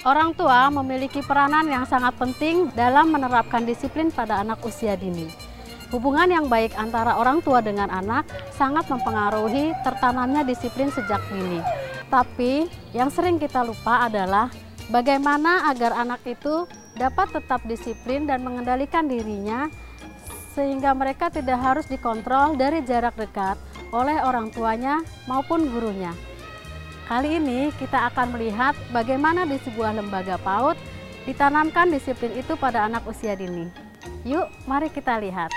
Orang tua memiliki peranan yang sangat penting dalam menerapkan disiplin pada anak usia dini. Hubungan yang baik antara orang tua dengan anak sangat mempengaruhi tertanamnya disiplin sejak dini. Tapi yang sering kita lupa adalah bagaimana agar anak itu dapat tetap disiplin dan mengendalikan dirinya sehingga mereka tidak harus dikontrol dari jarak dekat oleh orang tuanya maupun gurunya. Kali ini kita akan melihat bagaimana di sebuah lembaga PAUD ditanamkan disiplin itu pada anak usia dini. Yuk, mari kita lihat.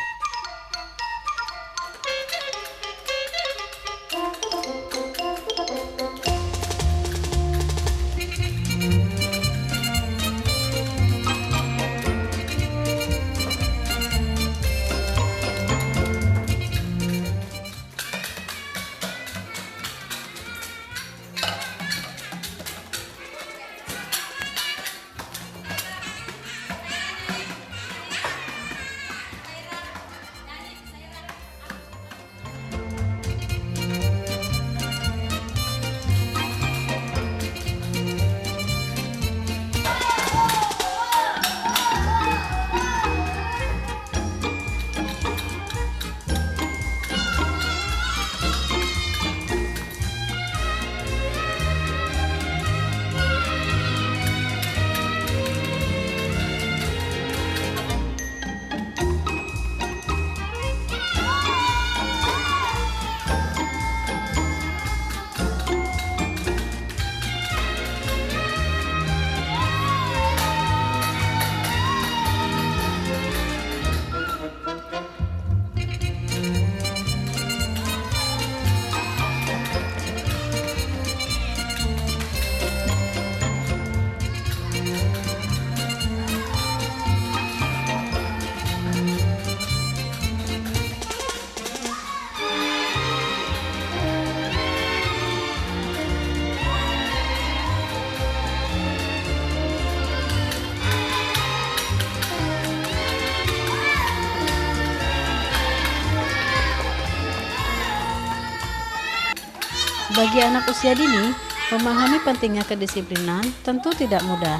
Bagi anak usia dini, memahami pentingnya kedisiplinan tentu tidak mudah.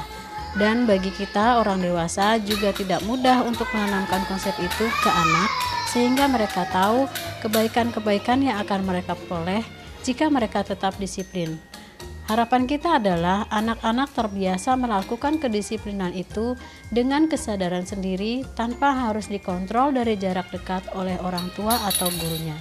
Dan bagi kita orang dewasa juga tidak mudah untuk menanamkan konsep itu ke anak, sehingga mereka tahu kebaikan-kebaikan yang akan mereka peroleh jika mereka tetap disiplin. Harapan kita adalah anak-anak terbiasa melakukan kedisiplinan itu dengan kesadaran sendiri tanpa harus dikontrol dari jarak dekat oleh orang tua atau gurunya.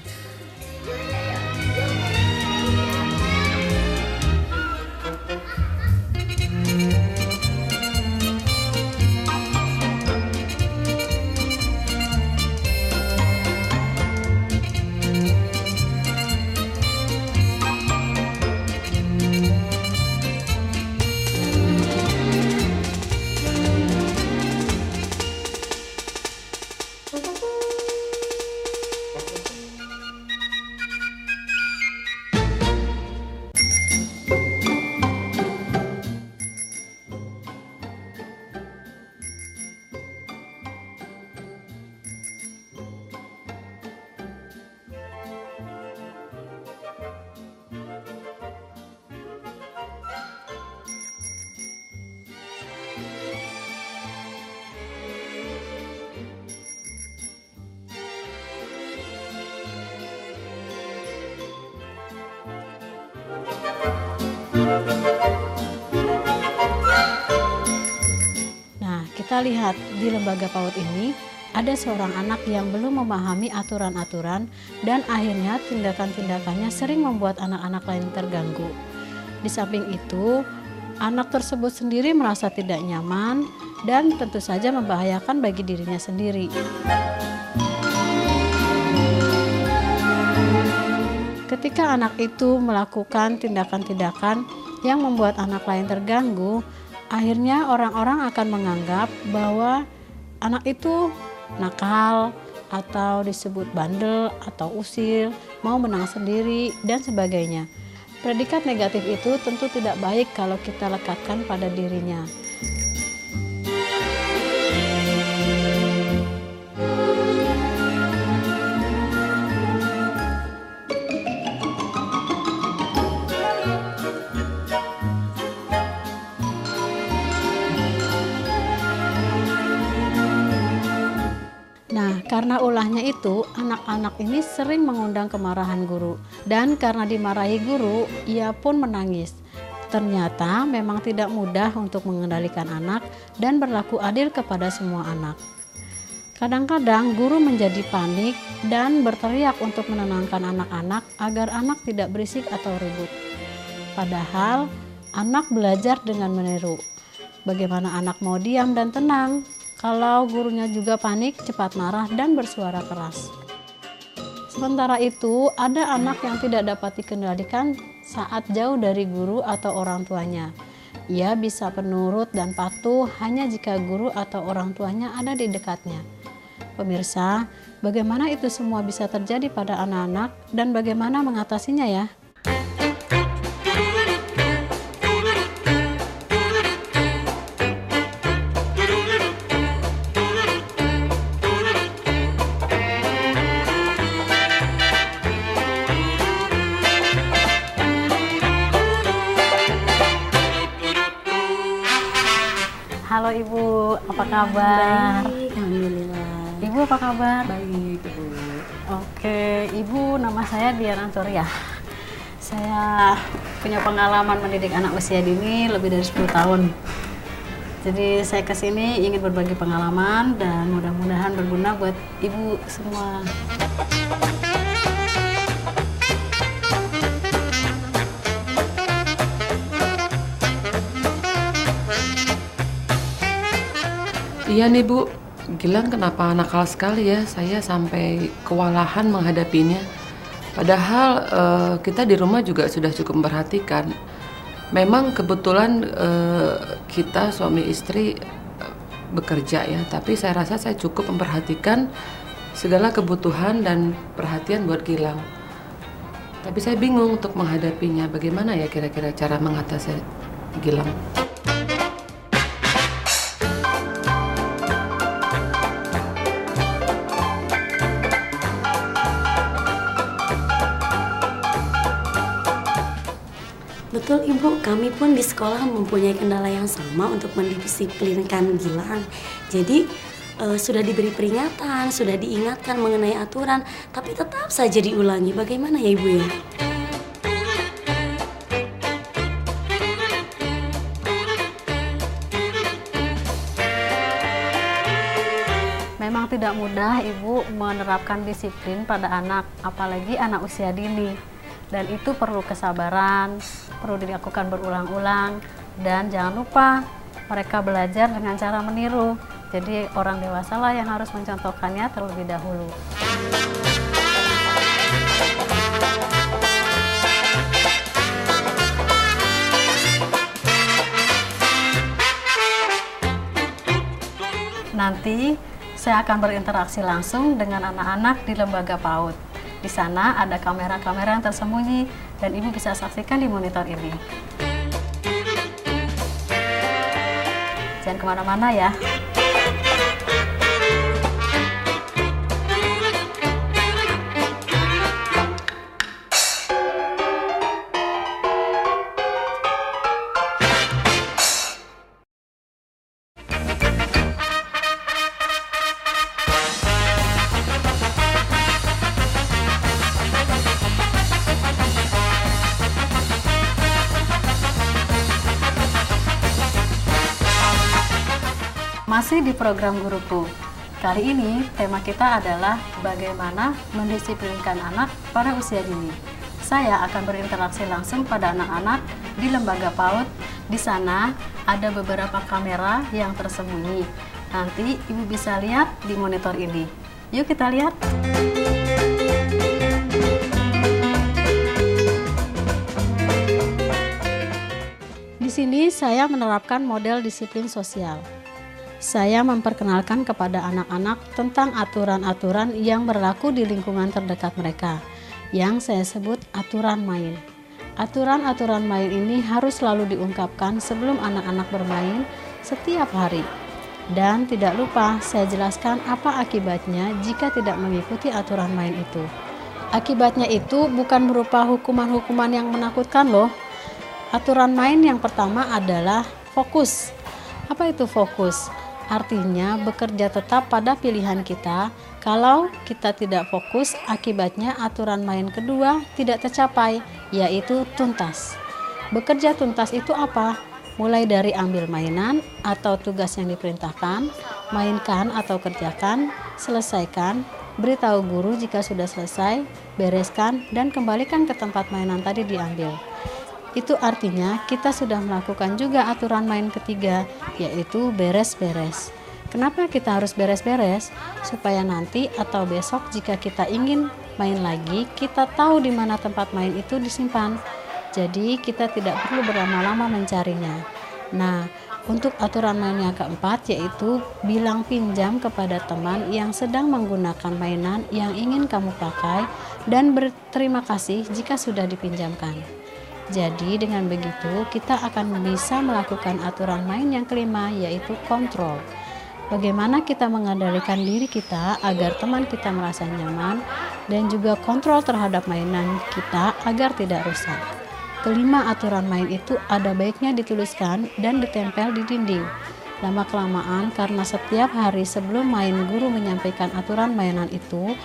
Nah, kita lihat di lembaga PAUD ini ada seorang anak yang belum memahami aturan-aturan dan akhirnya tindakan-tindakannya sering membuat anak-anak lain terganggu. Di samping itu, anak tersebut sendiri merasa tidak nyaman dan tentu saja membahayakan bagi dirinya sendiri. Ketika anak itu melakukan tindakan-tindakan yang membuat anak lain terganggu, akhirnya orang-orang akan menganggap bahwa anak itu nakal atau disebut bandel atau usil, mau menang sendiri, dan sebagainya. Predikat negatif itu tentu tidak baik kalau kita lekatkan pada dirinya. Karena ulahnya itu, anak-anak ini sering mengundang kemarahan guru. Dan karena dimarahi guru, ia pun menangis. Ternyata memang tidak mudah untuk mengendalikan anak dan berlaku adil kepada semua anak. Kadang-kadang guru menjadi panik dan berteriak untuk menenangkan anak-anak agar anak tidak berisik atau ribut. Padahal anak belajar dengan meniru. Bagaimana anak mau diam dan tenang kalau gurunya juga panik, cepat marah, dan bersuara keras. Sementara itu, ada anak yang tidak dapat dikendalikan saat jauh dari guru atau orang tuanya. Ia bisa penurut dan patuh hanya jika guru atau orang tuanya ada di dekatnya. Pemirsa, bagaimana itu semua bisa terjadi pada anak-anak dan bagaimana mengatasinya ya? Halo Ibu, apa kabar? Baik, alhamdulillah. Ibu apa kabar? Baik, Ibu. Oke, Ibu, nama saya Dian Antoria. Saya punya pengalaman mendidik anak usia dini lebih dari 10 tahun. Jadi saya kesini ingin berbagi pengalaman dan mudah-mudahan berguna buat Ibu semua. Iya nih Bu, Gilang kenapa nakal sekali ya, saya sampai kewalahan menghadapinya. Padahal kita di rumah juga sudah cukup memperhatikan. Memang kebetulan kita suami istri bekerja ya, tapi saya rasa saya cukup memperhatikan segala kebutuhan dan perhatian buat Gilang. Tapi saya bingung untuk menghadapinya, bagaimana ya kira-kira cara mengatasi Gilang. Betul Ibu, kami pun di sekolah mempunyai kendala yang sama untuk mendisiplinkan Gilang. Jadi sudah diberi peringatan, sudah diingatkan mengenai aturan, tapi tetap saja diulangi. Bagaimana ya Ibu ya? Memang tidak mudah Ibu menerapkan disiplin pada anak, apalagi anak usia dini. Dan itu perlu kesabaran, perlu dilakukan berulang-ulang, dan jangan lupa mereka belajar dengan cara meniru. Jadi orang dewasa lah yang harus mencontohkannya terlebih dahulu. Nanti saya akan berinteraksi langsung dengan anak-anak di lembaga PAUD. Di sana ada kamera-kamera yang tersembunyi dan Ibu bisa saksikan di monitor ini. Jangan kemana-mana ya. Masih di program Guruku. Kali ini tema kita adalah bagaimana mendisiplinkan anak pada usia dini. Saya akan berinteraksi langsung pada anak-anak di lembaga PAUD. Di sana ada beberapa kamera yang tersembunyi. Nanti Ibu bisa lihat di monitor ini. Yuk kita lihat. Di sini saya menerapkan model disiplin sosial. Saya memperkenalkan kepada anak-anak tentang aturan-aturan yang berlaku di lingkungan terdekat mereka, yang saya sebut aturan main. Aturan-aturan main ini harus selalu diungkapkan sebelum anak-anak bermain setiap hari. Dan tidak lupa saya jelaskan apa akibatnya jika tidak mengikuti aturan main itu. Akibatnya itu bukan berupa hukuman-hukuman yang menakutkan loh. Aturan main yang pertama adalah fokus. Apa itu fokus? Artinya bekerja tetap pada pilihan kita. Kalau kita tidak fokus, akibatnya aturan main kedua tidak tercapai, yaitu tuntas. Bekerja tuntas itu apa? Mulai dari ambil mainan atau tugas yang diperintahkan, mainkan atau kerjakan, selesaikan, beritahu guru jika sudah selesai, bereskan, dan kembalikan ke tempat mainan tadi diambil. Itu artinya kita sudah melakukan juga aturan main ketiga, yaitu beres-beres. Kenapa kita harus beres-beres? Supaya nanti atau besok jika kita ingin main lagi, kita tahu di mana tempat main itu disimpan. Jadi kita tidak perlu berlama-lama mencarinya. Nah, untuk aturan main yang keempat yaitu bilang pinjam kepada teman yang sedang menggunakan mainan yang ingin kamu pakai dan berterima kasih jika sudah dipinjamkan. Jadi dengan begitu kita akan bisa melakukan aturan main yang kelima yaitu kontrol. Bagaimana kita mengendalikan diri kita agar teman kita merasa nyaman dan juga kontrol terhadap mainan kita agar tidak rusak. Kelima aturan main itu ada baiknya dituliskan dan ditempel di dinding. Lama-kelamaan karena setiap hari sebelum main guru menyampaikan aturan mainan itu,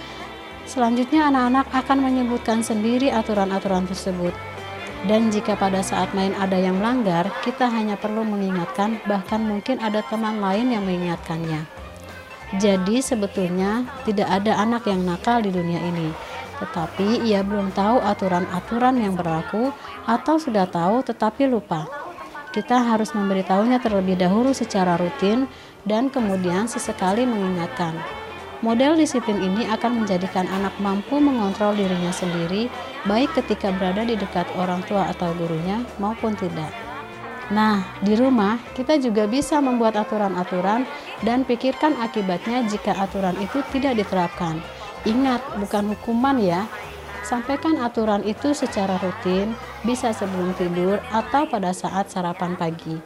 selanjutnya anak-anak akan menyebutkan sendiri aturan-aturan tersebut. Dan jika pada saat main ada yang melanggar, kita hanya perlu mengingatkan, bahkan mungkin ada teman lain yang mengingatkannya. Jadi sebetulnya tidak ada anak yang nakal di dunia ini, tetapi ia belum tahu aturan-aturan yang berlaku atau sudah tahu tetapi lupa. Kita harus memberitahunya terlebih dahulu secara rutin dan kemudian sesekali mengingatkan. Model disiplin ini akan menjadikan anak mampu mengontrol dirinya sendiri, baik ketika berada di dekat orang tua atau gurunya maupun tidak. Nah, di rumah kita juga bisa membuat aturan-aturan dan pikirkan akibatnya jika aturan itu tidak diterapkan. Ingat, bukan hukuman ya. Sampaikan aturan itu secara rutin, bisa sebelum tidur atau pada saat sarapan pagi.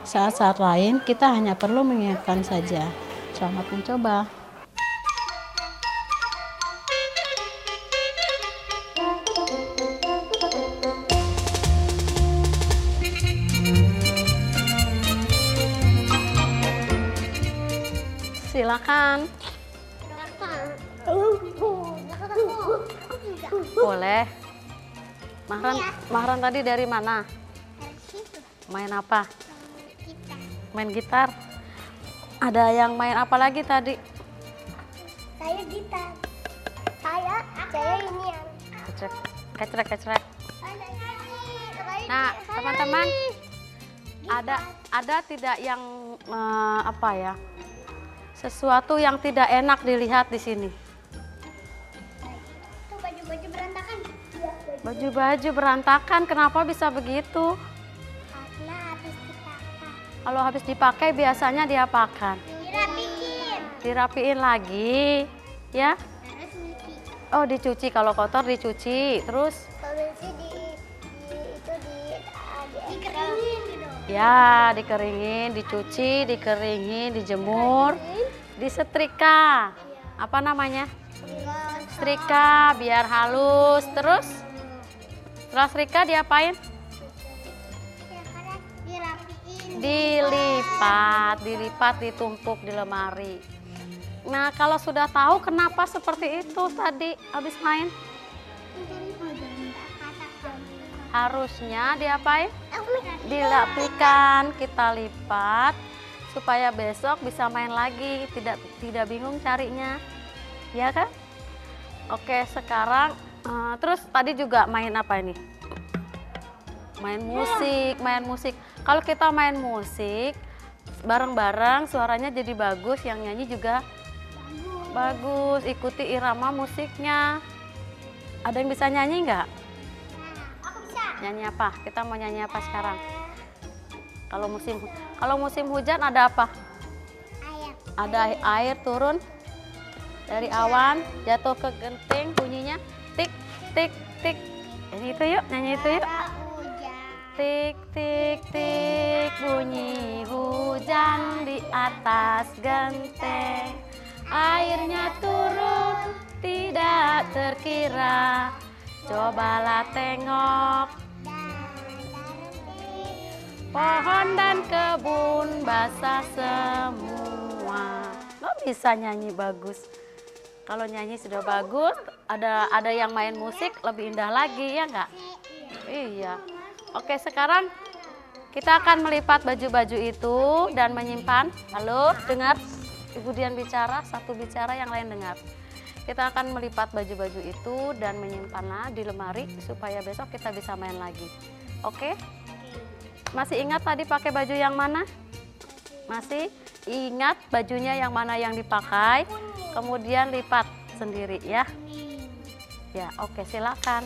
Saat-saat lain kita hanya perlu mengingatkan saja. Selamat mencoba. Silakan. Boleh. Mahran tadi dari mana? Main apa? Main gitar. Ada yang main apa lagi tadi? Saya gitar. Saya ini yang Kecrek. Nah, teman-teman, ada tidak yang apa ya? Sesuatu yang tidak enak dilihat di sini. Tuh baju-baju berantakan. Baju-baju berantakan, kenapa bisa begitu? Karena habis dipakai. Kalau habis dipakai biasanya diapakan? Dirapiin lagi, ya? Terus nyuci. Oh, dicuci, kalau kotor dicuci, terus? Kalau nyuci dikeringin gitu. Ya, dikeringin, dicuci, dikeringin, dijemur, disetrika. Apa namanya? Setrika biar halus. Terus setelah setrika diapain? Dilipat, ditumpuk di lemari. Nah, kalau sudah tahu kenapa seperti itu tadi habis main? Harusnya diapain? Dirapikan, kita lipat supaya besok bisa main lagi, tidak bingung carinya, ya kan? Oke, sekarang terus tadi juga main apa ini? Main musik. Kalau kita main musik bareng-bareng, suaranya jadi bagus, yang nyanyi juga bagus, ikuti irama musiknya. Ada yang bisa nyanyi nggak? Nyanyi apa? Kita mau nyanyi apa sekarang? Kalau musim hujan ada apa? Ada air turun dari awan jatuh ke genting, bunyinya tik tik tik. Nyanyi itu yuk, Tik tik tik bunyi hujan di atas genteng. Airnya turun tidak terkira. Cobalah tengok. Pohon dan kebun basah semua. bisa nyanyi bagus. Kalau nyanyi sudah bagus, ada yang main musik lebih indah lagi, ya nggak? Iya. Oke, sekarang kita akan melipat baju-baju itu dan menyimpan. Halo, dengar Ibu Dian bicara, satu bicara, yang lain dengar. Kita akan melipat baju-baju itu dan menyimpannya di lemari supaya besok kita bisa main lagi. Oke? Masih ingat tadi pakai baju yang mana? Masih ingat bajunya yang mana yang dipakai? Kemudian lipat sendiri ya. Ya, oke, silakan.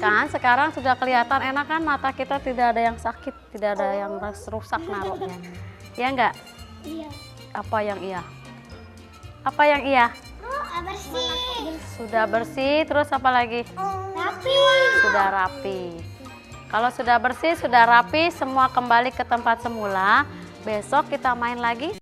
Kan sekarang sudah kelihatan enak kan, mata kita tidak ada yang sakit, tidak ada yang rusak naruhnya. Ya enggak? Iya. Apa yang iya? Apa yang iya? Oh, bersih. Sudah bersih, terus apa lagi? Rapi. Sudah rapi. Kalau sudah bersih, sudah rapi, semua kembali ke tempat semula. Besok kita main lagi.